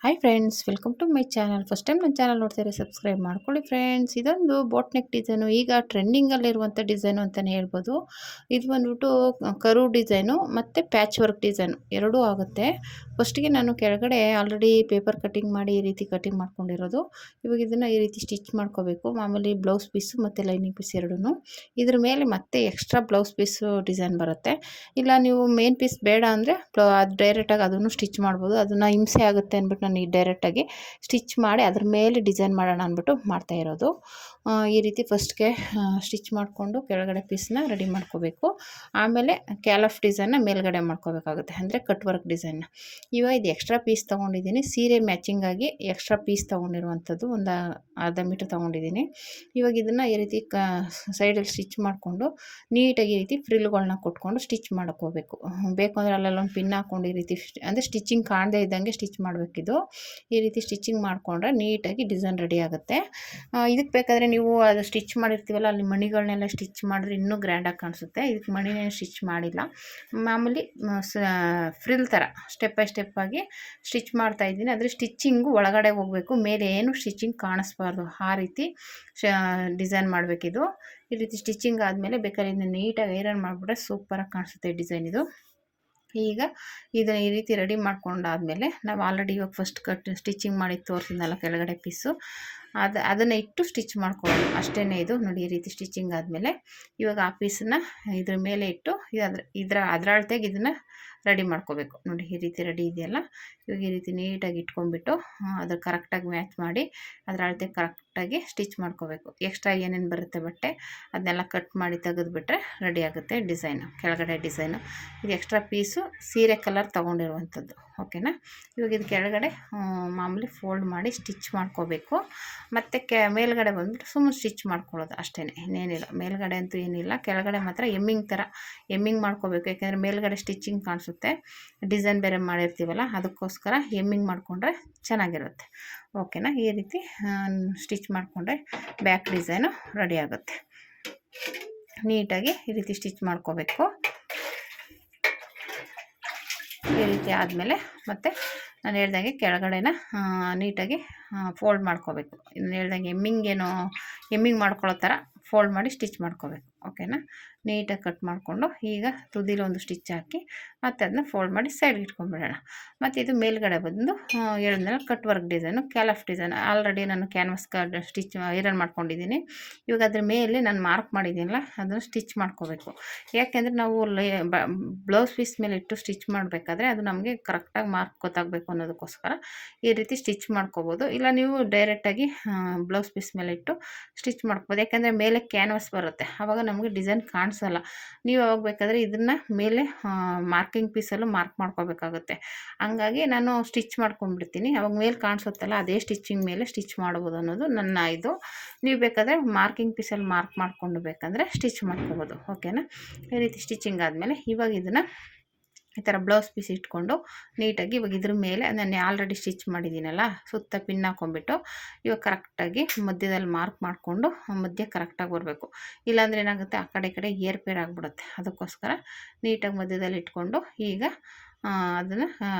Hi friends, welcome to my channel. First time ನನ್ನ channel ನೋಡ್ತಾರೆ subscribe ಮಾಡ್ಕೊಳ್ಳಿ friends. ಇದೊಂದು ಬೋಟ್ ನೆಕ್ ಡಿಸೈನು, ಈಗ ಟ್ರೆಂಡಿಂಗಲ್ಲಿರುವಂಥ ಡಿಸೈನು ಅಂತಲೇ ಹೇಳ್ಬೋದು. ಇದು ಬಂದ್ಬಿಟ್ಟು ಕರು ಡಿಸೈನು ಮತ್ತು ಪ್ಯಾಚ್ ವರ್ಕ್ ಡಿಸೈನು ಎರಡೂ ಆಗುತ್ತೆ. ಫಸ್ಟಿಗೆ ನಾನು ಕೆಳಗಡೆ ಆಲ್ರೆಡಿ ಪೇಪರ್ ಕಟಿಂಗ್ ಮಾಡಿ ಈ ರೀತಿ ಕಟಿಂಗ್ ಮಾಡ್ಕೊಂಡಿರೋದು. ಇವಾಗ ಇದನ್ನು ಈ ರೀತಿ ಸ್ಟಿಚ್ ಮಾಡ್ಕೋಬೇಕು. ಮಾಮೂಲಿ ಬ್ಲೌಸ್ ಪೀಸು ಮತ್ತು ಲೈನಿಂಗ್ ಪೀಸ್ ಎರಡೂ. ಇದ್ರ ಮೇಲೆ ಮತ್ತೆ ಎಕ್ಸ್ಟ್ರಾ ಬ್ಲೌಸ್ ಪೀಸು ಡಿಸೈನ್ ಬರುತ್ತೆ. ಇಲ್ಲ ನೀವು ಮೇನ್ ಪೀಸ್ ಬೇಡ ಅಂದರೆ ಅದು ಡೈರೆಕ್ಟಾಗಿ ಅದನ್ನು ಸ್ಟಿಚ್ ಮಾಡ್ಬೋದು. ಅದನ್ನು ಹಿಂಸೆ ಆಗುತ್ತೆ ಅಂದ್ಬಿಟ್ಟು ನಾನು ಈ ಡೈರೆಕ್ಟಾಗಿ ಸ್ಟಿಚ್ ಮಾಡಿ ಅದ್ರ ಮೇಲೆ ಡಿಸೈನ್ ಮಾಡೋಣ ಅಂದ್ಬಿಟ್ಟು ಮಾಡ್ತಾಯಿರೋದು. ಈ ರೀತಿ ಫಸ್ಟ್ಗೆ ಸ್ಟಿಚ್ ಮಾಡಿಕೊಂಡು ಕೆಳಗಡೆ ಪೀಸ್ನ ರೆಡಿ ಮಾಡ್ಕೋಬೇಕು. ಆಮೇಲೆ ಕ್ಯಾಲಫ್ ಡಿಸೈನ್ನ ಮೇಲ್ಗಡೆ ಮಾಡ್ಕೋಬೇಕಾಗುತ್ತೆ, ಅಂದರೆ ಕಟ್ ವರ್ಕ್ ಡಿಸೈನ್ನ. ಇವಾಗ ಇದು ಎಕ್ಸ್ಟ್ರಾ ಪೀಸ್ ತೊಗೊಂಡಿದ್ದೀನಿ, ಸೀರೆ ಮ್ಯಾಚಿಂಗಾಗಿ ಎಕ್ಸ್ಟ್ರಾ ಪೀಸ್ ತೊಗೊಂಡಿರುವಂಥದ್ದು ಒಂದು ಅರ್ಧ ಮೀಟ್ರ್ ತೊಗೊಂಡಿದ್ದೀನಿ. ಇವಾಗ ಇದನ್ನು ಈ ರೀತಿ ಸೈಡಲ್ಲಿ ಸ್ಟಿಚ್ ಮಾಡಿಕೊಂಡು ನೀಟಾಗಿ ಈ ರೀತಿ ಫ್ರಿಲ್ಗಳನ್ನ ಕೊಟ್ಕೊಂಡು ಸ್ಟಿಚ್ ಮಾಡ್ಕೋಬೇಕು. ಬೇಕು ಅಂದರೆ ಅಲ್ಲೆಲ್ಲೊಂದು ಪಿನ್ ಹಾಕ್ಕೊಂಡು ಈ ರೀತಿ ಅಂದರೆ ಸ್ಟಿಚಿಂಗ್ ಕಾಣದೇ ಇದ್ದಂಗೆ ಸ್ಟಿಚ್ ಮಾಡಬೇಕಿದು. ಈ ರೀತಿ ಸ್ಟಿಚಿಂಗ್ ಮಾಡಿಕೊಂಡ್ರೆ ನೀಟಾಗಿ ಡಿಸೈನ್ ರೆಡಿ ಆಗುತ್ತೆ. ಇದಕ್ಕೆ ಬೇಕಾದರೆ ನೀವು ಅದು ಸ್ಟಿಚ್ ಮಾಡಿರ್ತೀವಲ್ಲ, ಅಲ್ಲಿ ಮಣಿಗಳನ್ನೆಲ್ಲ ಸ್ಟಿಚ್ ಮಾಡಿದ್ರೆ ಇನ್ನೂ ಗ್ರ್ಯಾಂಡಾಗಿ ಕಾಣಿಸುತ್ತೆ. ಇದಕ್ಕೆ ಮಣಿನೇ ಸ್ಟಿಚ್ ಮಾಡಿಲ್ಲ, ಮಾಮೂಲಿ ಫ್ರಿಲ್ ಥರ ಸ್ಟೆಪ್ ಬೈ ಸ್ಟೆಪ್ಪಾಗಿ ಸ್ಟಿಚ್ ಮಾಡ್ತಾಯಿದ್ದೀನಿ. ಆದರೆ ಸ್ಟಿಚ್ಚಿಂಗು ಒಳಗಡೆ ಹೋಗಬೇಕು, ಮೇಲೆ ಏನು ಸ್ಟಿಚಿಂಗ್ ಕಾಣಿಸ್ಬಾರ್ದು, ಆ ರೀತಿ ಡಿಸೈನ್ ಮಾಡಬೇಕಿದು. ಈ ರೀತಿ ಸ್ಟಿಚಿಂಗ್ ಆದಮೇಲೆ ಬೇಕಾದ್ರೆ ಇದನ್ನ ನೀಟಾಗಿ ಐರನ್ ಮಾಡಿಬಿಟ್ರೆ ಸೂಪರಾಗಿ ಕಾಣಿಸುತ್ತೆ ಡಿಸೈನ್ ಇದು. ಈಗ ಇದನ್ನು ಈ ರೀತಿ ರೆಡಿ ಮಾಡ್ಕೊಂಡಾದಮೇಲೆ ನಾವು ಆಲ್ರೆಡಿ ಇವಾಗ ಫಸ್ಟ್ ಸ್ಟಿಚಿಂಗ್ ಮಾಡಿ ತೋರಿಸಿದ್ನಲ್ಲ ಕೆಳಗಡೆ ಪೀಸು, ಅದನ್ನು ಇಟ್ಟು ಸ್ಟಿಚ್ ಮಾಡ್ಕೊಳ್ಳೋದು ಅಷ್ಟೇ. ಇದು ನೋಡಿ, ಈ ರೀತಿ ಸ್ಟಿಚಿಂಗ್ ಆದಮೇಲೆ ಇವಾಗ ಆ ಪೀಸನ್ನು ಇದ್ರ ಮೇಲೆ ಇಟ್ಟು ಅದರ ಅಳತೆಗೆ ಇದನ್ನು ರೆಡಿ ಮಾಡ್ಕೋಬೇಕು. ನೋಡಿ ಈ ರೀತಿ ರೆಡಿ ಇದೆಯಲ್ಲ, ಇವಾಗ ಈ ರೀತಿ ನೀಟಾಗಿ ಇಟ್ಕೊಂಡ್ಬಿಟ್ಟು ಅದು ಕರೆಕ್ಟಾಗಿ ಮ್ಯಾಚ್ ಮಾಡಿ ಅದರ ಅಳತೆ ಕರೆಕ್ಟಾಗಿ ಸ್ಟಿಚ್ ಮಾಡ್ಕೋಬೇಕು. ಎಕ್ಸ್ಟ್ರಾ ಏನೇನು ಬರುತ್ತೆ ಬಟ್ಟೆ ಅದನ್ನೆಲ್ಲ ಕಟ್ ಮಾಡಿ ತೆಗೆದುಬಿಟ್ರೆ ರೆಡಿ ಆಗುತ್ತೆ ಡಿಸೈನು, ಕೆಳಗಡೆ ಡಿಸೈನು. ಇದು ಎಕ್ಸ್ಟ್ರಾ ಪೀಸು ಸೀರೆ ಕಲರ್ ತೊಗೊಂಡಿರುವಂಥದ್ದು, ಓಕೆನಾ. ಇವಾಗ ಇದು ಕೆಳಗಡೆ ಮಾಮೂಲಿ ಫೋಲ್ಡ್ ಮಾಡಿ ಸ್ಟಿಚ್ ಮಾಡ್ಕೋಬೇಕು. ಮತ್ತು ಮೇಲ್ಗಡೆ ಬಂದುಬಿಟ್ಟು ಸುಮ್ಮನೆ ಸ್ಟಿಚ್ ಮಾಡ್ಕೊಳ್ಳೋದು ಅಷ್ಟೇ, ಇನ್ನೇನಿಲ್ಲ. ಮೇಲ್ಗಡೆ ಅಂತೂ ಏನಿಲ್ಲ, ಕೆಳಗಡೆ ಮಾತ್ರ ಎಮ್ಮಿಂಗ್ ಮಾಡ್ಕೋಬೇಕು. ಯಾಕೆಂದರೆ ಮೇಲ್ಗಡೆ ಸ್ಟಿಚಿಂಗ್ ಕಾಣಿಸುತ್ತೆ, ಡಿಸೈನ್ ಬೇರೆ ಮಾಡಿರ್ತೀವಲ್ಲ, ಅದಕ್ಕೋಸ್ಕರ ಎಮ್ಮಿಂಗ್ ಮಾಡಿಕೊಂಡ್ರೆ ಚೆನ್ನಾಗಿರುತ್ತೆ, ಓಕೆನಾ. ಈ ರೀತಿ ಸ್ಟಿಚ್ ಮಾಡಿಕೊಂಡ್ರೆ ಬ್ಯಾಕ್ ಡಿಸೈನು ರೆಡಿ ಆಗುತ್ತೆ. ನೀಟಾಗಿ ಈ ರೀತಿ ಸ್ಟಿಚ್ ಮಾಡ್ಕೋಬೇಕು. ಈ ರೀತಿ ಆದಮೇಲೆ ಮತ್ತೆ ನಾನು ಹೇಳ್ದಂಗೆ ಕೆಳಗಡೆನ ನೀಟಾಗಿ ಫೋಲ್ಡ್ ಮಾಡ್ಕೋಬೇಕು. ಇನ್ನು ಹೇಳ್ದಂಗೆ ಎಮ್ಮಿಂಗ್ ಮಾಡ್ಕೊಳ್ಳೋ ಥರ ಫೋಲ್ಡ್ ಮಾಡಿ ಸ್ಟಿಚ್ ಮಾಡ್ಕೋಬೇಕು, ಓಕೆನಾ. ನೀಟಾಗಿ ಕಟ್ ಮಾಡಿಕೊಂಡು ಈಗ ತುದಿಲಿ ಒಂದು ಸ್ಟಿಚ್ ಹಾಕಿ ಮತ್ತು ಅದನ್ನ ಫೋಲ್ಡ್ ಮಾಡಿ ಸೈಡ್ಗೆ ಇಟ್ಕೊಂಡ್ಬಿಡೋಣ. ಮತ್ತು ಇದು ಮೇಲ್ಗಡೆ ಬಂದು ಹೇಳಿದ್ನಲ್ಲ ಕಟ್ ವರ್ಕ್ ಡಿಸೈನು, ಕ್ಯಾಲಫ್ ಡಿಸೈನ್. ಆಲ್ರೆಡಿ ನಾನು ಕ್ಯಾನ್ವಾಸ್ ಸ್ಟಿಚ್ ಐರನ್ ಮಾಡ್ಕೊಂಡಿದ್ದೀನಿ. ಇವಾಗ ಅದ್ರ ಮೇಲೆ ನಾನು ಮಾರ್ಕ್ ಮಾಡಿದ್ದೀನಲ್ಲ ಅದನ್ನು ಸ್ಟಿಚ್ ಮಾಡ್ಕೋಬೇಕು. ಯಾಕೆಂದರೆ ನಾವು ಬ್ಲೌಸ್ ಪೀಸ್ ಮೇಲೆ ಇಟ್ಟು ಸ್ಟಿಚ್ ಮಾಡಬೇಕಾದ್ರೆ ಅದು ನಮಗೆ ಕರೆಕ್ಟಾಗಿ ಮಾರ್ಕ್ ಗೊತ್ತಾಗಬೇಕು ಅನ್ನೋದಕ್ಕೋಸ್ಕರ ಈ ರೀತಿ ಸ್ಟಿಚ್ ಮಾಡ್ಕೋಬೋದು. ಇಲ್ಲ ನೀವು ಡೈರೆಕ್ಟಾಗಿ ಬ್ಲೌಸ್ ಪೀಸ್ ಮೇಲೆ ಇಟ್ಟು ಸ್ಟಿಚ್ ಮಾಡ್ಕೋಬೋದು. ಯಾಕೆಂದರೆ ಮೇಲೆ ಕ್ಯಾನ್ವಾಸ್ ಬರುತ್ತೆ, ಆವಾಗ ನಮಗೆ ಡಿಸೈನ್ ಕಾಣಿಸಲ್ಲ. ನೀವು ಅವಾಗ ಬೇಕಾದರೆ ಇದನ್ನು ಮೇಲೆ ಮಾರ್ಕಿಂಗ್ ಪೀಸಲ್ಲೂ ಮಾರ್ಕ್ ಮಾಡ್ಕೋಬೇಕಾಗುತ್ತೆ. ಹಂಗಾಗಿ ನಾನು ಸ್ಟಿಚ್ ಮಾಡ್ಕೊಂಡ್ಬಿಡ್ತೀನಿ, ಅವಾಗ ಮೇಲೆ ಕಾಣಿಸುತ್ತಲ್ಲ ಅದೇ ಸ್ಟಿಚಿಂಗ್ ಮೇಲೆ ಸ್ಟಿಚ್ ಮಾಡ್ಬೋದು ಅನ್ನೋದು ನನ್ನ ಇದು. ನೀವು ಬೇಕಾದರೆ ಮಾರ್ಕಿಂಗ್ ಪೀಸಲ್ಲಿ ಮಾರ್ಕ್ ಮಾಡ್ಕೊಂಡು ಬೇಕಂದರೆ ಸ್ಟಿಚ್ ಮಾಡ್ಕೋಬೋದು, ಓಕೆನಾ. ಈ ರೀತಿ ಸ್ಟಿಚಿಂಗ್ ಆದಮೇಲೆ ಇವಾಗ ಇದನ್ನು ಈ ಥರ ಬ್ಲೌಸ್ ಪೀಸ್ ಇಟ್ಕೊಂಡು ನೀಟಾಗಿ ಇವಾಗ ಇದ್ರ ಮೇಲೆ ನಾನು ಆಲ್ರೆಡಿ ಸ್ಟಿಚ್ ಮಾಡಿದ್ದೀನಲ್ಲ ಸುತ್ತ ಪಿನ್ ಹಾಕ್ಕೊಂಬಿಟ್ಟು ಇವಾಗ ಕರೆಕ್ಟಾಗಿ ಮಧ್ಯದಲ್ಲಿ ಮಾರ್ಕ್ ಮಾಡಿಕೊಂಡು ಮಧ್ಯ ಕರೆಕ್ಟಾಗಿ ಬರಬೇಕು. ಇಲ್ಲಾಂದರೆ ಏನಾಗುತ್ತೆ, ಆ ಕಡೆ ಏರ್ಪೇರ್ ಆಗಿಬಿಡುತ್ತೆ. ಅದಕ್ಕೋಸ್ಕರ ನೀಟಾಗಿ ಮಧ್ಯದಲ್ಲಿ ಇಟ್ಕೊಂಡು ಈಗ ಅದನ್ನು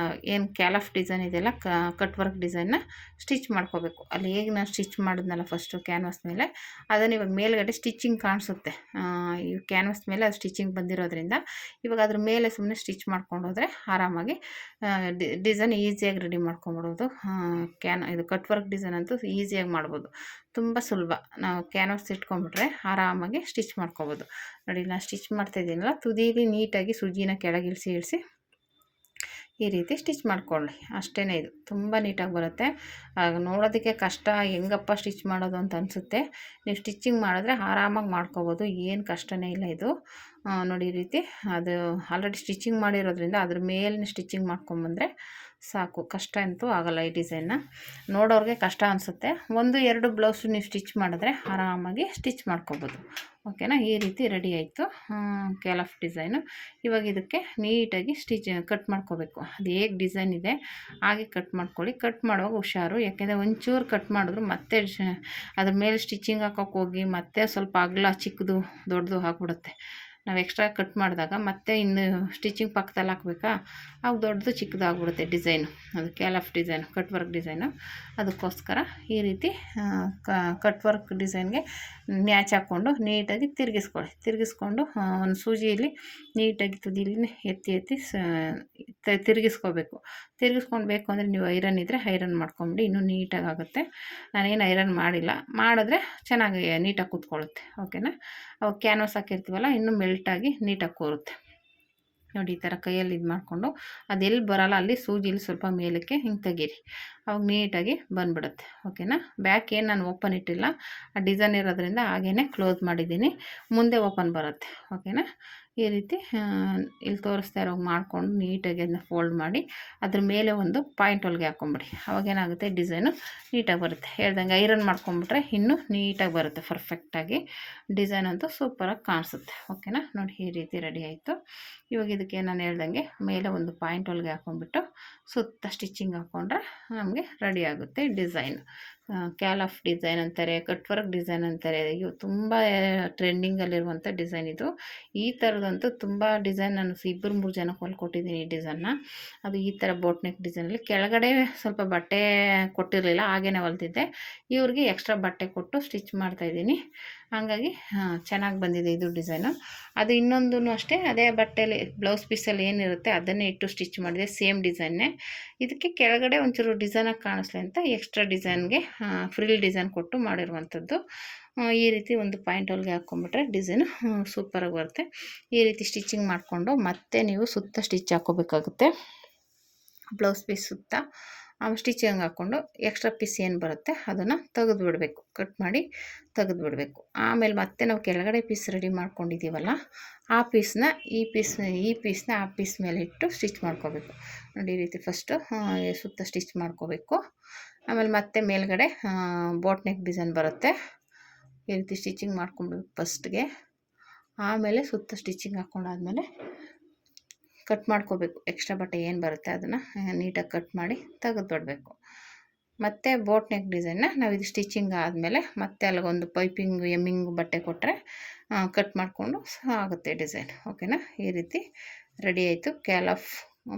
ಏನು ಕ್ಯಾಲಫ್ ಡಿಸೈನ್ ಇದೆಯಲ್ಲ ಕಟ್ ವರ್ಕ್ ಡಿಸೈನ್ನ ಸ್ಟಿಚ್ ಮಾಡ್ಕೋಬೇಕು. ಅಲ್ಲಿ ಹೇಗೆ ನಾನು ಸ್ಟಿಚ್ ಮಾಡಿದ್ನಲ್ಲ ಫಸ್ಟು ಕ್ಯಾನ್ವಾಸ್ ಮೇಲೆ, ಅದನ್ನು ಇವಾಗ ಮೇಲ್ಗಡೆ ಸ್ಟಿಚಿಂಗ್ ಕಾಣಿಸುತ್ತೆ. ಈ ಕ್ಯಾನ್ವಾಸ್ ಮೇಲೆ ಅದು ಸ್ಟಿಚಿಂಗ್ ಬಂದಿರೋದ್ರಿಂದ ಇವಾಗ ಅದ್ರ ಮೇಲೆ ಸುಮ್ಮನೆ ಸ್ಟಿಚ್ ಮಾಡ್ಕೊಂಡು ಹೋದರೆ ಆರಾಮಾಗಿ ಡಿಸೈನ್ ಈಸಿಯಾಗಿ ರೆಡಿ ಮಾಡ್ಕೊಂಬಿಡೋದು. ಇದು ಕಟ್ ವರ್ಕ್ ಡಿಸೈನ್ ಅಂತೂ ಈಸಿಯಾಗಿ ಮಾಡ್ಬೋದು, ತುಂಬ ಸುಲಭ. ನಾವು ಕ್ಯಾನ್ವಾಸ್ ಇಟ್ಕೊಂಡ್ಬಿಟ್ರೆ ಆರಾಮಾಗಿ ಸ್ಟಿಚ್ ಮಾಡ್ಕೋಬೋದು. ನೋಡಿ, ನಾನು ಸ್ಟಿಚ್ ಮಾಡ್ತಾಯಿದ್ದೀನಲ್ಲ, ತುದೀಲಿ ನೀಟಾಗಿ ಸುಜಿನ ಇಳಿಸಿ ಈ ರೀತಿ ಸ್ಟಿಚ್ ಮಾಡ್ಕೊಳ್ಳಿ ಅಷ್ಟೇ. ಇದು ತುಂಬ ನೀಟಾಗಿ ಬರುತ್ತೆ. ನೋಡೋದಕ್ಕೆ ಕಷ್ಟ, ಹೆಂಗಪ್ಪ ಸ್ಟಿಚ್ ಮಾಡೋದು ಅಂತ ಅನಿಸುತ್ತೆ. ನೀವು ಸ್ಟಿಚಿಂಗ್ ಮಾಡಿದ್ರೆ ಆರಾಮಾಗಿ ಮಾಡ್ಕೋಬೋದು, ಏನು ಕಷ್ಟನೇ ಇಲ್ಲ ಇದು. ನೋಡಿ ಈ ರೀತಿ ಅದು ಆಲ್ರೆಡಿ ಸ್ಟಿಚಿಂಗ್ ಮಾಡಿರೋದ್ರಿಂದ ಅದ್ರ ಮೇಲೆ ಸ್ಟಿಚಿಂಗ್ ಮಾಡ್ಕೊಂಬಂದರೆ ಸಾಕು, ಕಷ್ಟ ಅಂತೂ ಆಗಲ್ಲ. ಈ ಡಿಸೈನ್ನ ನೋಡೋರಿಗೆ ಕಷ್ಟ ಅನಿಸುತ್ತೆ, 1-2 ಬ್ಲೌಸು ನೀವು ಸ್ಟಿಚ್ ಮಾಡಿದ್ರೆ ಆರಾಮಾಗಿ ಸ್ಟಿಚ್ ಮಾಡ್ಕೋಬೋದು, ಓಕೆನಾ. ಈ ರೀತಿ ರೆಡಿ ಆಯಿತು ಕ್ಯಾಲಫ್ ಡಿಸೈನು. ಇವಾಗ ಇದಕ್ಕೆ ನೀಟಾಗಿ ಕಟ್ ಮಾಡ್ಕೋಬೇಕು. ಅದು ಹೇಗೆ ಡಿಸೈನ್ ಇದೆ ಹಾಗೆ ಕಟ್ ಮಾಡ್ಕೊಳ್ಳಿ. ಕಟ್ ಮಾಡುವಾಗ ಹುಷಾರು, ಯಾಕೆಂದರೆ ಒಂಚೂರು ಕಟ್ ಮಾಡಿದ್ರು ಮತ್ತೆ ಅದ್ರ ಮೇಲೆ ಸ್ಟಿಚಿಂಗ್ ಹಾಕೋಕೆ ಹೋಗಿ ಮತ್ತೆ ಸ್ವಲ್ಪ ಅಗಲ ಚಿಕ್ಕದು ದೊಡ್ಡದು ಆಗಿಬಿಡುತ್ತೆ. ನಾವು ಎಕ್ಸ್ಟ್ರಾ ಕಟ್ ಮಾಡಿದಾಗ ಮತ್ತೆ ಇನ್ನು ಸ್ಟಿಚಿಂಗ್ ಪಕ್ಕದಲ್ಲಿ ಹಾಕಬೇಕಾ, ಅವಾಗ ದೊಡ್ಡದು ಚಿಕ್ಕದಾಗ್ಬಿಡುತ್ತೆ ಡಿಸೈನು. ಅದು ಕ್ಯಾಲಫ್ ಡಿಸೈನು, ಕಟ್ ವರ್ಕ್ ಡಿಸೈನು. ಅದಕ್ಕೋಸ್ಕರ ಈ ರೀತಿ ಕಟ್ ವರ್ಕ್ ಡಿಸೈನ್ಗೆ ನ್ಯಾಚ್ ಹಾಕ್ಕೊಂಡು ನೀಟಾಗಿ ತಿರುಗಿಸ್ಕೊಂಡು ಒಂದು ಸೂಜಿಯಲ್ಲಿ ನೀಟಾಗಿ ತುದಿಲಿ ಎತ್ತಿ ತಿರುಗಿಸ್ಕೊಂಡು ಬೇಕು ಅಂದರೆ ನೀವು ಐರನ್ ಇದ್ದರೆ ಐರನ್ ಮಾಡ್ಕೊಂಬಿಡಿ, ಇನ್ನೂ ನೀಟಾಗಿ ಆಗುತ್ತೆ. ನಾನೇನು ಐರನ್ ಮಾಡಿಲ್ಲ, ಮಾಡಿದ್ರೆ ಚೆನ್ನಾಗಿ ನೀಟಾಗಿ ಕೂತ್ಕೊಳ್ಳುತ್ತೆ. ಓಕೆನಾ. ಅವಾಗ ಕ್ಯಾನ್ವಾಸ್ ಹಾಕಿರ್ತೀವಲ್ಲ, ಇನ್ನೂ ಮೆಲ್ಟಾಗಿ ನೀಟಾಗಿ ಕೂರುತ್ತೆ. ನೋಡಿ ಈ ಥರ ಕೈಯಲ್ಲಿ ಇದು ಮಾಡಿಕೊಂಡು ಅದೆಲ್ಲಿ ಬರೋಲ್ಲ ಅಲ್ಲಿ ಸೂಜಿಲಿ ಸ್ವಲ್ಪ ಮೇಲಕ್ಕೆ ಹಿಂಗೆ ತೆಗೀರಿ, ಅವಾಗ ನೀಟಾಗಿ ಬಂದುಬಿಡುತ್ತೆ. ಓಕೆನಾ. ಬ್ಯಾಕ್ ಏನು ನಾನು ಓಪನ್ ಇಟ್ಟಿಲ್ಲ, ಆ ಡಿಸೈನ್ ಇರೋದ್ರಿಂದ ಹಾಗೇ ಕ್ಲೋಸ್ ಮಾಡಿದ್ದೀನಿ, ಮುಂದೆ ಓಪನ್ ಬರುತ್ತೆ. ಓಕೆನಾ. ಈ ರೀತಿ ಇಲ್ಲಿ ತೋರಿಸ್ತಾ ಇರೋ ಮಾಡಿಕೊಂಡು ನೀಟಾಗಿ ಅದನ್ನ ಫೋಲ್ಡ್ ಮಾಡಿ ಅದ್ರ ಮೇಲೆ ಒಂದು ಪಾಯಿಂಟ್ ಹೊಲಿಗೆ ಹಾಕ್ಕೊಂಬಿಡಿ. ಅವಾಗೇನಾಗುತ್ತೆ ಡಿಸೈನು ನೀಟಾಗಿ ಬರುತ್ತೆ. ಹೇಳ್ದಂಗೆ ಐರನ್ ಮಾಡ್ಕೊಂಬಿಟ್ರೆ ಇನ್ನೂ ನೀಟಾಗಿ ಬರುತ್ತೆ, ಪರ್ಫೆಕ್ಟಾಗಿ ಡಿಸೈನ್ ಅಂತೂ ಸೂಪರಾಗಿ ಕಾಣಿಸುತ್ತೆ. ಓಕೆನಾ. ನೋಡಿ ಈ ರೀತಿ ರೆಡಿ ಆಯಿತು. ಇವಾಗ ಇದಕ್ಕೆ ನಾನು ಹೇಳ್ದಂಗೆ ಮೇಲೆ ಒಂದು ಪಾಯಿಂಟ್ ಹೊಲಿಗೆ ಹಾಕ್ಕೊಂಬಿಟ್ಟು ಸುತ್ತ ಸ್ಟಿಚಿಂಗ್ ಹಾಕ್ಕೊಂಡ್ರೆ ನಮಗೆ ರೆಡಿ ಆಗುತ್ತೆ ಡಿಸೈನ್. ಕ್ಯಾಲಫ್ ಡಿಸೈನ್ ಅಂತಾರೆ, ಕಟ್ ವರ್ಕ್ ಡಿಸೈನ್ ಅಂತಾರೆ. ಇವು ತುಂಬ ಟ್ರೆಂಡಿಂಗಲ್ಲಿರುವಂಥ ಡಿಸೈನ್ ಇದು. ಈ ಥರದಂತೂ ತುಂಬ ಡಿಸೈನ್ ನಾನು 2-3 ಜನಕ್ಕೆ ಹೊಲ್ಕೊಟ್ಟಿದ್ದೀನಿ ಈ ಡಿಸೈನ್ನ. ಅದು ಈ ಥರ ಬೋಟ್ ನೆಕ್ ಡಿಸೈನಲ್ಲಿ ಕೆಳಗಡೆ ಸ್ವಲ್ಪ ಬಟ್ಟೆ ಕೊಟ್ಟಿರಲಿಲ್ಲ, ಹಾಗೇ ಹೊಲ್ತಿದ್ದೆ. ಇವ್ರಿಗೆ ಎಕ್ಸ್ಟ್ರಾ ಬಟ್ಟೆ ಕೊಟ್ಟು ಸ್ಟಿಚ್ ಮಾಡ್ತಾಯಿದ್ದೀನಿ. ಹಾಗಾಗಿ ಚೆನ್ನಾಗಿ ಬಂದಿದೆ ಇದು ಡಿಸೈನು. ಅದು ಇನ್ನೊಂದೂ ಅಷ್ಟೇ, ಅದೇ ಬಟ್ಟೆಯಲ್ಲಿ ಬ್ಲೌಸ್ ಪೀಸಲ್ಲಿ ಏನಿರುತ್ತೆ ಅದನ್ನೇ ಇಟ್ಟು ಸ್ಟಿಚ್ ಮಾಡಿದೆ, ಸೇಮ್ ಡಿಸೈನ್ನೇ. ಇದಕ್ಕೆ ಕೆಳಗಡೆ ಒಂಚೂರು ಡಿಸೈನಾಗಿ ಕಾಣಿಸ್ಲಿ ಅಂತ ಎಕ್ಸ್ಟ್ರಾ ಡಿಸೈನ್ಗೆ ಫ್ರಿಲ್ ಡಿಸೈನ್ ಕೊಟ್ಟು ಮಾಡಿರುವಂಥದ್ದು. ಈ ರೀತಿ ಒಂದು ಪಾಯಿಂಟ್ ಹೊಲಿಗೆ ಹಾಕ್ಕೊಂಬಿಟ್ರೆ ಡಿಸೈನು ಸೂಪರಾಗಿ ಬರುತ್ತೆ. ಈ ರೀತಿ ಸ್ಟಿಚಿಂಗ್ ಮಾಡಿಕೊಂಡು ಮತ್ತೆ ನೀವು ಸುತ್ತ ಸ್ಟಿಚ್ ಹಾಕ್ಕೋಬೇಕಾಗುತ್ತೆ. ಬ್ಲೌಸ್ ಪೀಸ್ ಸುತ್ತ ಸ್ಟಿಚಿಂಗ್ ಹಾಕ್ಕೊಂಡು ಎಕ್ಸ್ಟ್ರಾ ಪೀಸ್ ಏನು ಬರುತ್ತೆ ಅದನ್ನು ತೆಗೆದು ಬಿಡಬೇಕು, ಕಟ್ ಮಾಡಿ ತೆಗೆದು ಬಿಡಬೇಕು. ಆಮೇಲೆ ಮತ್ತೆ ನಾವು ಕೆಳಗಡೆ ಪೀಸ್ ರೆಡಿ ಮಾಡ್ಕೊಂಡಿದ್ದೀವಲ್ಲ, ಆ ಪೀಸ್ನ ಈ ಪೀಸ್ನ ಆ ಪೀಸ್ ಮೇಲೆ ಇಟ್ಟು ಸ್ಟಿಚ್ ಮಾಡ್ಕೋಬೇಕು. ನೋಡಿ ಈ ರೀತಿ ಫಸ್ಟು ಸುತ್ತ ಸ್ಟಿಚ್ ಮಾಡ್ಕೋಬೇಕು. ಆಮೇಲೆ ಮತ್ತೆ ಮೇಲ್ಗಡೆ ಬೋಟ್ ನೆಕ್ ಡಿಸೈನ್ ಬರುತ್ತೆ. ಈ ರೀತಿ ಸ್ಟಿಚಿಂಗ್ ಮಾಡ್ಕೊಬೇಕು ಫಸ್ಟ್ಗೆ. ಆಮೇಲೆ ಸುತ್ತ ಸ್ಟಿಚಿಂಗ್ ಹಾಕ್ಕೊಂಡಾದ್ಮೇಲೆ ಕಟ್ ಮಾಡ್ಕೋಬೇಕು. ಎಕ್ಸ್ಟ್ರಾ ಬಟ್ಟೆ ಏನು ಬರುತ್ತೆ ಅದನ್ನು ನೀಟಾಗಿ ಕಟ್ ಮಾಡಿ ತೆಗೆದುಬಿಡಬೇಕು. ಮತ್ತು ಬೋಟ್ ನೆಕ್ ಡಿಸೈನ್ನ ನಾವು ಇದು ಸ್ಟಿಚಿಂಗ್ ಆದಮೇಲೆ ಮತ್ತೆ ಅಲ್ಲಿಗೊಂದು ಪೈಪಿಂಗ್ ಎಮ್ಮಿಂಗ್ ಬಟ್ಟೆ ಕೊಟ್ಟರೆ ಕಟ್ ಮಾಡಿಕೊಂಡು ಆಗುತ್ತೆ ಡಿಸೈನ್. ಓಕೆನಾ. ಈ ರೀತಿ ರೆಡಿ ಆಯಿತು ಕ್ಯಾಲಫ್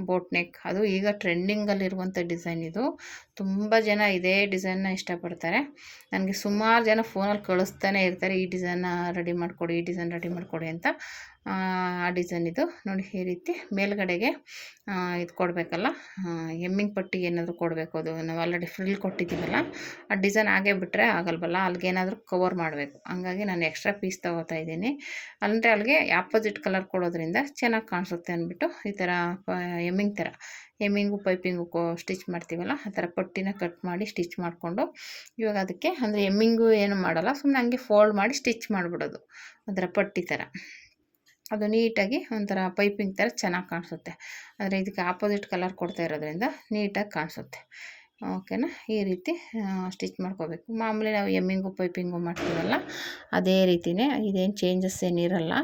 ಬೋಟ್ ನೆಕ್. ಅದು ಈಗ ಟ್ರೆಂಡಿಂಗಲ್ಲಿರುವಂಥ ಡಿಸೈನ್ ಇದು. ತುಂಬ ಜನ ಇದೇ ಡಿಸೈನ್ನ ಇಷ್ಟಪಡ್ತಾರೆ. ನನಗೆ ಸುಮಾರು ಜನ ಫೋನಲ್ಲಿ ಕಳಿಸ್ತಾನೆ ಇರ್ತಾರೆ, ಈ ಡಿಸೈನ್ನ ರೆಡಿ ಮಾಡಿಕೊಡಿ, ಈ ಡಿಸೈನ್ ರೆಡಿ ಮಾಡಿಕೊಡಿ ಅಂತ. ಆ ಡಿಸೈನ್ ಇದು ನೋಡಿ. ಈ ರೀತಿ ಮೇಲ್ಗಡೆಗೆ ಇದು ಕೊಡಬೇಕಲ್ಲ, ಎಮ್ಮಿಂಗ್ ಪಟ್ಟಿಗೆ ಏನಾದರೂ ಕೊಡಬೇಕು. ಅದು ನಾವು ಆಲ್ರೆಡಿ ಫ್ರಿಲ್ ಕೊಟ್ಟಿದ್ದೀವಲ್ಲ, ಆ ಡಿಸೈನ್ ಹಾಗೇ ಬಿಟ್ಟರೆ ಆಗಲ್ವಲ್ಲ, ಅಲ್ಲಿಗೇನಾದರೂ ಕವರ್ ಮಾಡಬೇಕು. ಹಂಗಾಗಿ ನಾನು ಎಕ್ಸ್ಟ್ರಾ ಪೀಸ್ ತೊಗೋತಾ ಇದ್ದೀನಿ. ಅಂದರೆ ಅಲ್ಲಿಗೆ ಆಪೋಸಿಟ್ ಕಲರ್ ಕೊಡೋದ್ರಿಂದ ಚೆನ್ನಾಗಿ ಕಾಣಿಸುತ್ತೆ ಅಂದ್ಬಿಟ್ಟು ಈ ಥರ ಎಮ್ಮಿಂಗ್ ಥರ ಎಮ್ಮಿಂಗು ಪೈಪಿಂಗು ಸ್ಟಿಚ್ ಮಾಡ್ತೀವಲ್ಲ, ಆ ಥರ ಪಟ್ಟಿನ ಕಟ್ ಮಾಡಿ ಸ್ಟಿಚ್ ಮಾಡಿಕೊಂಡು ಇವಾಗ ಅದಕ್ಕೆ ಅಂದರೆ ಎಮ್ಮಿಂಗು ಏನು ಮಾಡಲ್ಲ, ಸುಮ್ಮನೆ ಹಂಗೆ ಫೋಲ್ಡ್ ಮಾಡಿ ಸ್ಟಿಚ್ ಮಾಡಿಬಿಡೋದು ಅದರ ಪಟ್ಟಿ ಥರ. ಅದು ನೀಟಾಗಿ ಒಂಥರ ಪೈಪಿಂಗ್ ಥರ ಚೆನ್ನಾಗಿ ಕಾಣಿಸುತ್ತೆ. ಆದರೆ ಇದಕ್ಕೆ ಆಪೋಸಿಟ್ ಕಲರ್ ಕೊಡ್ತಾ ಇರೋದ್ರಿಂದ ನೀಟಾಗಿ ಕಾಣಿಸುತ್ತೆ. ಓಕೆನಾ. ಈ ರೀತಿ ಸ್ಟಿಚ್ ಮಾಡ್ಕೋಬೇಕು. ಮಾಮೂಲಿ ನಾವು ಎಮ್ಮಿಂಗು ಪೈಪಿಂಗು ಮಾಡ್ತೀವಲ್ಲ ಅದೇ ರೀತಿಯೇ, ಇದೇನು ಚೇಂಜಸ್ ಏನಿರಲ್ಲ.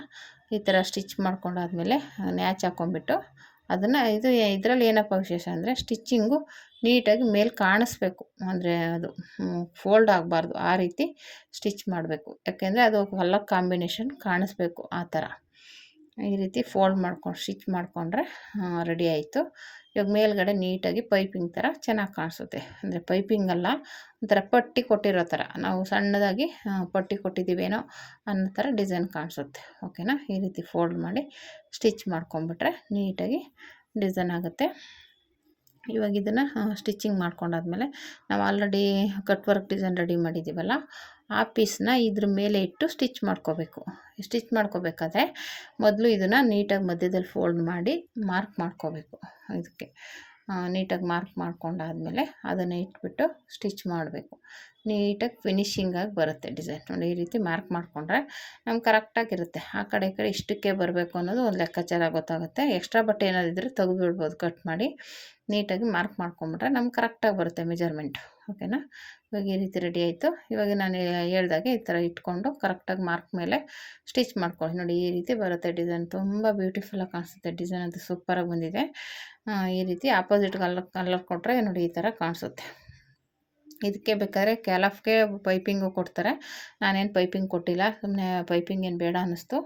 ಈ ಥರ ಸ್ಟಿಚ್ ಮಾಡ್ಕೊಂಡಾದ್ಮೇಲೆ ನ್ಯಾಚ್ ಹಾಕ್ಕೊಂಬಿಟ್ಟು ಅದನ್ನು ಇದರಲ್ಲಿ ಏನಪ್ಪ ವಿಶೇಷ ಅಂದರೆ ಸ್ಟಿಚ್ಚಿಂಗು ನೀಟಾಗಿ ಮೇಲೆ ಕಾಣಿಸ್ಬೇಕು. ಅಂದರೆ ಅದು ಫೋಲ್ಡ್ ಆಗಬಾರ್ದು, ಆ ರೀತಿ ಸ್ಟಿಚ್ ಮಾಡಬೇಕು. ಯಾಕೆಂದರೆ ಅದು ಕಲರ್ ಕಾಂಬಿನೇಷನ್ ಕಾಣಿಸ್ಬೇಕು. ಆ ಥರ ಈ ರೀತಿ ಫೋಲ್ಡ್ ಮಾಡ್ಕೊಂಡು ಸ್ಟಿಚ್ ಮಾಡಿಕೊಂಡ್ರೆ ರೆಡಿ ಆಯಿತು. ಇವಾಗ ಮೇಲ್ಗಡೆ ನೀಟಾಗಿ ಪೈಪಿಂಗ್ ಥರ ಚೆನ್ನಾಗಿ ಕಾಣಿಸುತ್ತೆ. ಅಂದರೆ ಪೈಪಿಂಗ್ ಅಲ್ಲ, ಒಂಥರ ಪಟ್ಟಿ ಕೊಟ್ಟಿರೋ ಥರ, ನಾವು ಸಣ್ಣದಾಗಿ ಪಟ್ಟಿ ಕೊಟ್ಟಿದ್ದೀವೇನೋ ಅನ್ನೋ ಥರ ಡಿಸೈನ್ ಕಾಣಿಸುತ್ತೆ. ಓಕೆನಾ. ಈ ರೀತಿ ಫೋಲ್ಡ್ ಮಾಡಿ ಸ್ಟಿಚ್ ಮಾಡ್ಕೊಂಬಿಟ್ರೆ ನೀಟಾಗಿ ಡಿಸೈನ್ ಆಗುತ್ತೆ. ಇವಾಗ ಇದನ್ನು ಸ್ಟಿಚಿಂಗ್ ಮಾಡ್ಕೊಂಡಾದ್ಮೇಲೆ ನಾವು already cut work design ready ಮಾಡಿದ್ದೀವಲ್ಲ, ಆ ಪೀಸ್ನ ಇದ್ರ ಮೇಲೆ ಇಟ್ಟು ಸ್ಟಿಚ್ ಮಾಡ್ಕೋಬೇಕು. ಸ್ಟಿಚ್ ಮಾಡ್ಕೋಬೇಕಾದ್ರೆ ಮೊದಲು ಇದನ್ನು ನೀಟಾಗಿ ಮಧ್ಯದಲ್ಲಿ ಫೋಲ್ಡ್ ಮಾಡಿ ಮಾರ್ಕ್ ಮಾಡ್ಕೋಬೇಕು. ಇದಕ್ಕೆ ನೀಟಾಗಿ ಮಾರ್ಕ್ ಮಾಡ್ಕೊಂಡಾದ್ಮೇಲೆ ಅದನ್ನು ಇಟ್ಬಿಟ್ಟು ಸ್ಟಿಚ್ ಮಾಡಬೇಕು. ನೀಟಾಗಿ ಫಿನಿಶಿಂಗಾಗಿ ಬರುತ್ತೆ ಡಿಸೈನ್. ನೋಡಿ ಈ ರೀತಿ ಮಾರ್ಕ್ ಮಾಡಿಕೊಂಡ್ರೆ ನಮ್ಗೆ ಕರೆಕ್ಟಾಗಿರುತ್ತೆ. ಆ ಕಡೆ ಈ ಕಡೆ ಇಷ್ಟಕ್ಕೆ ಬರಬೇಕು ಅನ್ನೋದು ಒಂದು ಲೆಕ್ಕಾಚಾರ ಗೊತ್ತಾಗುತ್ತೆ. ಎಕ್ಸ್ಟ್ರಾ ಬಟ್ಟೆ ಏನಾದಿದ್ದರೆ ತೆಗೆದುಬಿಡ್ಬೋದು ಕಟ್ ಮಾಡಿ. ನೀಟಾಗಿ ಮಾರ್ಕ್ ಮಾಡ್ಕೊಂಬಿಟ್ರೆ ನಮ್ಗೆ ಕರೆಕ್ಟಾಗಿ ಬರುತ್ತೆ ಮೆಜರ್ಮೆಂಟ್. ಓಕೆನಾ. ಇವಾಗ ಈ ರೀತಿ ರೆಡಿ ಆಯಿತು. ಇವಾಗ ನಾನು ಹೇಳ್ದಾಗೆ ಈ ಥರ ಇಟ್ಕೊಂಡು ಕರೆಕ್ಟಾಗಿ ಮಾರ್ಕ್ ಮೇಲೆ ಸ್ಟಿಚ್ ಮಾಡ್ಕೊಳ್ಳಿ. ನೋಡಿ ಈ ರೀತಿ ಬರುತ್ತೆ ಡಿಸೈನ್. ತುಂಬ ಬ್ಯೂಟಿಫುಲ್ಲಾಗಿ ಕಾಣಿಸುತ್ತೆ. ಡಿಸೈನ್ ಅಂತೂ ಸೂಪರಾಗಿ ಬಂದಿದೆ. ಈ ರೀತಿ ಆಪೋಸಿಟ್ ಕಲರ್ ಕೊಟ್ಟರೆ ನೋಡಿ ಈ ಥರ ಕಾಣಿಸುತ್ತೆ. ಇದಕ್ಕೆ ಬೇಕಾದ್ರೆ ಕ್ಯಾಲಫ್ಗೆ ಪೈಪಿಂಗು ಕೊಡ್ತಾರೆ. ನಾನೇನು ಪೈಪಿಂಗ್ ಕೊಟ್ಟಿಲ್ಲ, ಸುಮ್ಮನೆ ಪೈಪಿಂಗ್ ಏನು ಬೇಡ ಅನ್ನಿಸ್ತು.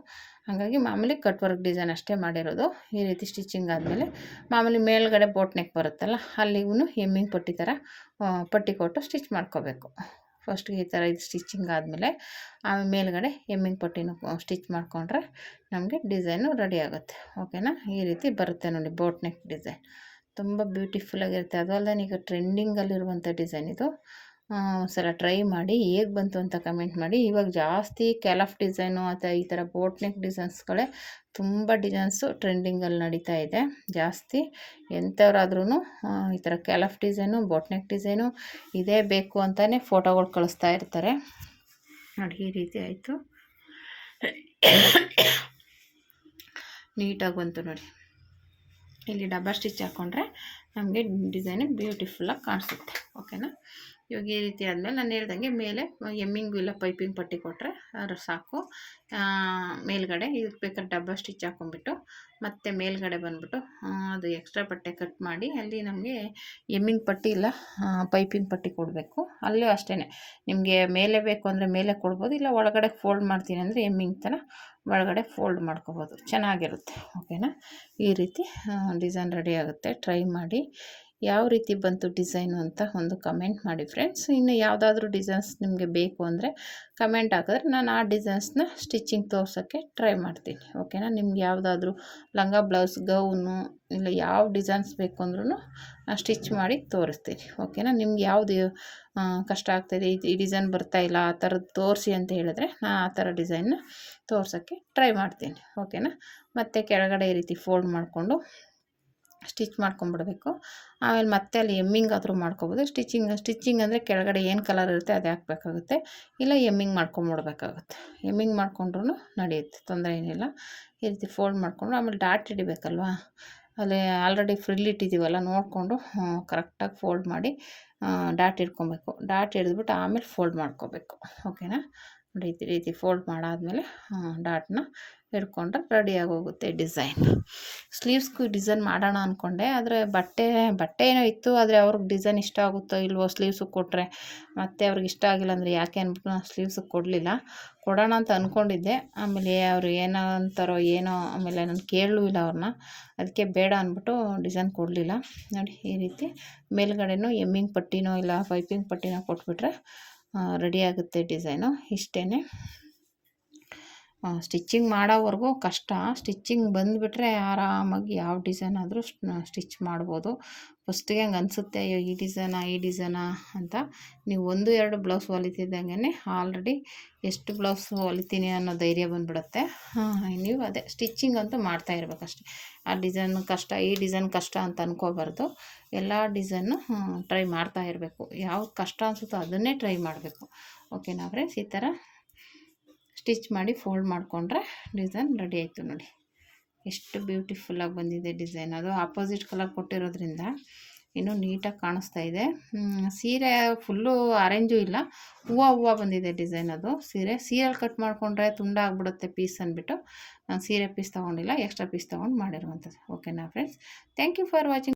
ಹಾಗಾಗಿ ಮಾಮೂಲಿ ಕಟ್ ವರ್ಕ್ ಡಿಸೈನ್ ಅಷ್ಟೇ ಮಾಡಿರೋದು. ಈ ರೀತಿ ಸ್ಟಿಚಿಂಗ್ ಆದಮೇಲೆ ಮಾಮೂಲಿ ಮೇಲ್ಗಡೆ ಬೋಟ್ ನೆಕ್ ಬರುತ್ತಲ್ಲ, ಅಲ್ಲಿಗೂ ಎಮ್ಮಿಂಗ್ ಪಟ್ಟಿ ಥರ ಪಟ್ಟಿ ಕೊಟ್ಟು ಸ್ಟಿಚ್ ಮಾಡ್ಕೋಬೇಕು. ಫಸ್ಟ್ಗೆ ಈ ಥರ ಇದು ಸ್ಟಿಚಿಂಗ್ ಆದಮೇಲೆ ಆಮೇಲೆ ಮೇಲ್ಗಡೆ ಎಮ್ಮಿಂಗ್ ಪಟ್ಟಿನೂ ಸ್ಟಿಚ್ ಮಾಡಿಕೊಂಡ್ರೆ ನಮಗೆ ಡಿಸೈನು ರೆಡಿ ಆಗುತ್ತೆ. ಓಕೆನಾ, ಈ ರೀತಿ ಬರುತ್ತೆ ನೋಡಿ ಬೋಟ್ ನೆಕ್ ಡಿಸೈನ್. ತುಂಬ ಬ್ಯೂಟಿಫುಲ್ಲಾಗಿರುತ್ತೆ. ಅದು ಅಲ್ಲದೆ ಈಗ ಟ್ರೆಂಡಿಂಗಲ್ಲಿರುವಂಥ ಡಿಸೈನ್ ಇದು. ಒಂದ್ಸಲ ಟ್ರೈ ಮಾಡಿ ಹೇಗೆ ಬಂತು ಅಂತ ಕಮೆಂಟ್ ಮಾಡಿ. ಇವಾಗ ಜಾಸ್ತಿ ಕ್ಯಾಲಫ್ ಡಿಸೈನು ಅಥವಾ ಈ ಥರ ಬೋಟ್ ನೆಕ್ ಡಿಸೈನ್ಸ್ಗಳೇ ತುಂಬ ಡಿಸೈನ್ಸು ಟ್ರೆಂಡಿಂಗಲ್ಲಿ ನಡೀತಾ ಇದೆ ಜಾಸ್ತಿ. ಎಂಥವ್ರಾದ್ರೂ ಈ ಥರ ಕ್ಯಾಲಫ್ ಡಿಸೈನು, ಬೋಟ್ ನೆಕ್ ಡಿಸೈನು ಇದೇ ಬೇಕು ಅಂತಲೇ ಫೋಟೋಗಳು ಕಳಿಸ್ತಾ ಇರ್ತಾರೆ ನೋಡಿ. ಈ ರೀತಿ ಆಯಿತು, ನೀಟಾಗಿ ಬಂತು ನೋಡಿ. ಇಲ್ಲಿ ಡಬ್ಬಲ್ ಸ್ಟಿಚ್ ಹಾಕ್ಕೊಂಡ್ರೆ ನಮಗೆ ಡಿಸೈನು ಬ್ಯೂಟಿಫುಲ್ಲಾಗಿ ಕಾಣಿಸುತ್ತೆ. ಓಕೆನಾ, ಇವಾಗ ಈ ರೀತಿ ಆದಮೇಲೆ ನಾನು ಹೇಳ್ದಂಗೆ ಮೇಲೆ ಎಮ್ಮಿಂಗು ಇಲ್ಲ ಪೈಪಿಂಗ್ ಪಟ್ಟಿ ಕೊಟ್ಟರೆ ಅದು ಸಾಕು. ಮೇಲ್ಗಡೆ ಇದಕ್ಕೆ ಬೇಕಾದ್ರೆ ಡಬ್ಬಲ್ ಸ್ಟಿಚ್ ಹಾಕ್ಕೊಂಬಿಟ್ಟು ಮತ್ತು ಮೇಲ್ಗಡೆ ಬಂದುಬಿಟ್ಟು ಅದು ಎಕ್ಸ್ಟ್ರಾ ಬಟ್ಟೆ ಕಟ್ ಮಾಡಿ ಅಲ್ಲಿ ನಮಗೆ ಎಮ್ಮಿಂಗ್ ಪಟ್ಟಿ ಇಲ್ಲ ಪೈಪಿಂಗ್ ಪಟ್ಟಿ ಕೊಡಬೇಕು. ಅಲ್ಲೂ ಅಷ್ಟೇ, ನಿಮಗೆ ಮೇಲೆ ಬೇಕು ಅಂದರೆ ಮೇಲೆ ಕೊಡ್ಬೋದು, ಇಲ್ಲ ಒಳಗಡೆ ಫೋಲ್ಡ್ ಮಾಡ್ತೀನಿ ಅಂದರೆ ಎಮ್ಮಿಂಗ್ ಥರ ಒಳಗಡೆ ಫೋಲ್ಡ್ ಮಾಡ್ಕೋಬೋದು, ಚೆನ್ನಾಗಿರುತ್ತೆ. ಓಕೆನಾ, ಈ ರೀತಿ ಡಿಸೈನ್ ರೆಡಿ ಆಗುತ್ತೆ. ಟ್ರೈ ಮಾಡಿ ಯಾವ ರೀತಿ ಬಂತು ಡಿಸೈನು ಅಂತ ಒಂದು ಕಮೆಂಟ್ ಮಾಡಿ ಫ್ರೆಂಡ್ಸ್. ಇನ್ನು ಯಾವುದಾದ್ರೂ ಡಿಸೈನ್ಸ್ ನಿಮಗೆ ಬೇಕು ಅಂದರೆ ಕಮೆಂಟ್ ಹಾಕಿದ್ರೆ ನಾನು ಆ ಡಿಸೈನ್ಸ್ನ ಸ್ಟಿಚಿಂಗ್ ತೋರ್ಸೋಕ್ಕೆ ಟ್ರೈ ಮಾಡ್ತೀನಿ. ಓಕೆನಾ, ನಿಮ್ಗೆ ಯಾವುದಾದ್ರೂ ಲಂಗ ಬ್ಲೌಸ್, ಗೌನು ಇಲ್ಲ ಯಾವ ಡಿಸೈನ್ಸ್ ಬೇಕು ಅಂದ್ರೂ ಸ್ಟಿಚ್ ಮಾಡಿ ತೋರಿಸ್ತೀನಿ. ಓಕೆನಾ, ನಿಮ್ಗೆ ಯಾವುದು ಕಷ್ಟ ಆಗ್ತಾಯಿದೆ, ಈ ಡಿಸೈನ್ ಬರ್ತಾಯಿಲ್ಲ ಆ ಥರದ್ದು ತೋರಿಸಿ ಅಂತ ಹೇಳಿದ್ರೆ ನಾನು ಆ ಥರ ಡಿಸೈನ್ನ ತೋರ್ಸೋಕ್ಕೆ ಟ್ರೈ ಮಾಡ್ತೀನಿ. ಓಕೆನಾ, ಮತ್ತು ಕೆಳಗಡೆ ಈ ರೀತಿ ಫೋಲ್ಡ್ ಮಾಡಿಕೊಂಡು ಸ್ಟಿಚ್ ಮಾಡ್ಕೊಂಬಿಡ್ಬೇಕು. ಆಮೇಲೆ ಮತ್ತೆ ಅಲ್ಲಿ ಎಮ್ಮಿಂಗ್ ಆದರೂ ಮಾಡ್ಕೊಬೋದು. ಸ್ಟಿಚಿಂಗ್ ಅಂದರೆ ಕೆಳಗಡೆ ಏನು ಕಲರ್ ಇರುತ್ತೆ ಅದೇ ಹಾಕಬೇಕಾಗುತ್ತೆ, ಇಲ್ಲ ಎಮ್ಮಿಂಗ್ ಮಾಡ್ಕೊಂಬಿಡ್ಬೇಕಾಗುತ್ತೆ. ಎಮ್ಮಿಂಗ್ ಮಾಡ್ಕೊಂಡ್ರೂ ನಡೆಯುತ್ತೆ, ತೊಂದರೆ ಏನಿಲ್ಲ. ಈ ರೀತಿ ಫೋಲ್ಡ್ ಮಾಡಿಕೊಂಡು ಆಮೇಲೆ ಡಾಟ್ ಹಿಡಿಬೇಕಲ್ವ, ಅಲ್ಲಿ ಆಲ್ರೆಡಿ ಫ್ರಿಲ್ ಇಟ್ಟಿದ್ದೀವಲ್ಲ ನೋಡಿಕೊಂಡು ಕರೆಕ್ಟಾಗಿ ಫೋಲ್ಡ್ ಮಾಡಿ ಡಾಟ್ ಹಿಡ್ಕೊಬೇಕು. ಡಾಟ್ ಹಿಡಿದ್ಬಿಟ್ಟು ಆಮೇಲೆ ಫೋಲ್ಡ್ ಮಾಡ್ಕೋಬೇಕು. ಓಕೆನಾ, ನೋಡಿ ಈ ರೀತಿ ಫೋಲ್ಡ್ ಮಾಡಾದಮೇಲೆ ಡಾಟ್ನ ಹಿಡ್ಕೊಂಡ್ರೆ ರೆಡಿಯಾಗಿ ಹೋಗುತ್ತೆ ಡಿಸೈನ್. ಸ್ಲೀವ್ಸ್ಗೂ ಡಿಸೈನ್ ಮಾಡೋಣ ಅಂದ್ಕೊಂಡೆ, ಆದರೆ ಬಟ್ಟೆ ಏನೋ ಇತ್ತು, ಆದರೆ ಅವ್ರಿಗೆ ಡಿಸೈನ್ ಇಷ್ಟ ಆಗುತ್ತೋ ಇಲ್ವೋ ಸ್ಲೀವ್ಸಿಗೆ ಕೊಟ್ಟರೆ, ಮತ್ತು ಅವ್ರಿಗೆ ಇಷ್ಟ ಆಗಿಲ್ಲ ಅಂದರೆ ಯಾಕೆ ಅಂದ್ಬಿಟ್ಟು ನಾನು ಸ್ಲೀವ್ಸಿಗೆ ಕೊಡಲಿಲ್ಲ. ಕೊಡೋಣ ಅಂತ ಅಂದ್ಕೊಂಡಿದ್ದೆ, ಆಮೇಲೆ ಅವರು ಏನೋ ಅಂತಾರೋ ಏನೋ, ಆಮೇಲೆ ನಾನು ಕೇಳಲೂ ಇಲ್ಲ ಅವ್ರನ್ನ, ಅದಕ್ಕೆ ಬೇಡ ಅಂದ್ಬಿಟ್ಟು ಡಿಸೈನ್ ಕೊಡಲಿಲ್ಲ. ನೋಡಿ ಈ ರೀತಿ ಮೇಲ್ಗಡೆನೂ ಎಮ್ಮಿಂಗ್ ಪಟ್ಟಿನೋ ಇಲ್ಲ ಪೈಪಿಂಗ್ ಪಟ್ಟಿನೋ ಕೊಟ್ಬಿಟ್ರೆ ರೆಡಿ ಆಗುತ್ತೆ ಡಿಸೈನು. ಇಷ್ಟೇ, ಸ್ಟಿಚ್ಚಿಂಗ್ ಮಾಡೋವರೆಗೂ ಕಷ್ಟ. ಸ್ಟಿಚ್ಚಿಂಗ್ ಬಂದುಬಿಟ್ರೆ ಆರಾಮಾಗಿ ಯಾವ ಡಿಸೈನ್ ಆದರೂ ಸ್ಟಿಚ್ ಮಾಡ್ಬೋದು. ಫಸ್ಟಿಗೆ ಹಂಗೆ ಅನಿಸುತ್ತೆ, ಅಯ್ಯೋ ಈ ಡಿಸೈನಾ ಅಂತ. ನೀವು 1-2 ಬ್ಲೌಸ್ ಹೊಲಿತಿದ್ದಂಗೆ ಆಲ್ರೆಡಿ ಎಷ್ಟು ಬ್ಲೌಸ್ ಹೊಲಿತೀನಿ ಅನ್ನೋ ಧೈರ್ಯ ಬಂದುಬಿಡುತ್ತೆ. ನೀವು ಅದೇ ಸ್ಟಿಚ್ಚಿಂಗ್ ಅಂತೂ ಮಾಡ್ತಾ ಇರಬೇಕಷ್ಟೆ. ಆ ಡಿಸೈನ್ ಕಷ್ಟ, ಈ ಡಿಸೈನ್ ಕಷ್ಟ ಅಂತ ಅಂದ್ಕೋಬಾರ್ದು. ಎಲ್ಲ ಡಿಸೈನು ಟ್ರೈ ಮಾಡ್ತಾ ಇರಬೇಕು. ಯಾವ್ದು ಕಷ್ಟ ಅನಿಸುತ್ತೋ ಅದನ್ನೇ ಟ್ರೈ ಮಾಡಬೇಕು. ಓಕೆನಾ ಫ್ರೆಂಡ್ಸ್, ಈ ಥರ ಸ್ಟಿಚ್ ಮಾಡಿ ಫೋಲ್ಡ್ ಮಾಡಿಕೊಂಡ್ರೆ ಡಿಸೈನ್ ರೆಡಿ ಆಯಿತು ನೋಡಿ. ಎಷ್ಟು ಬ್ಯೂಟಿಫುಲ್ಲಾಗಿ ಬಂದಿದೆ ಡಿಸೈನ್. ಅದು ಆಪೋಸಿಟ್ ಕಲರ್ ಕೊಟ್ಟಿರೋದ್ರಿಂದ ಇನ್ನೂ ನೀಟಾಗಿ ಕಾಣಿಸ್ತಾ ಇದೆ. ಸೀರೆ ಫುಲ್ಲು ಆರೆಂಜು ಇಲ್ಲ, ಹೂವು ಬಂದಿದೆ ಡಿಸೈನ್. ಅದು ಸೀರೆಯಲ್ಲಿ ಕಟ್ ಮಾಡಿಕೊಂಡ್ರೆ ತುಂಡ ಆಗಿಬಿಡುತ್ತೆ ಪೀಸ್ ಅಂದ್ಬಿಟ್ಟು ನಾನು ಸೀರೆ ಪೀಸ್ ತೊಗೊಂಡಿಲ್ಲ, ಎಕ್ಸ್ಟ್ರಾ ಪೀಸ್ ತೊಗೊಂಡು ಮಾಡಿರುವಂಥದ್ದು. ಓಕೆನಾ friends, thank you for watching.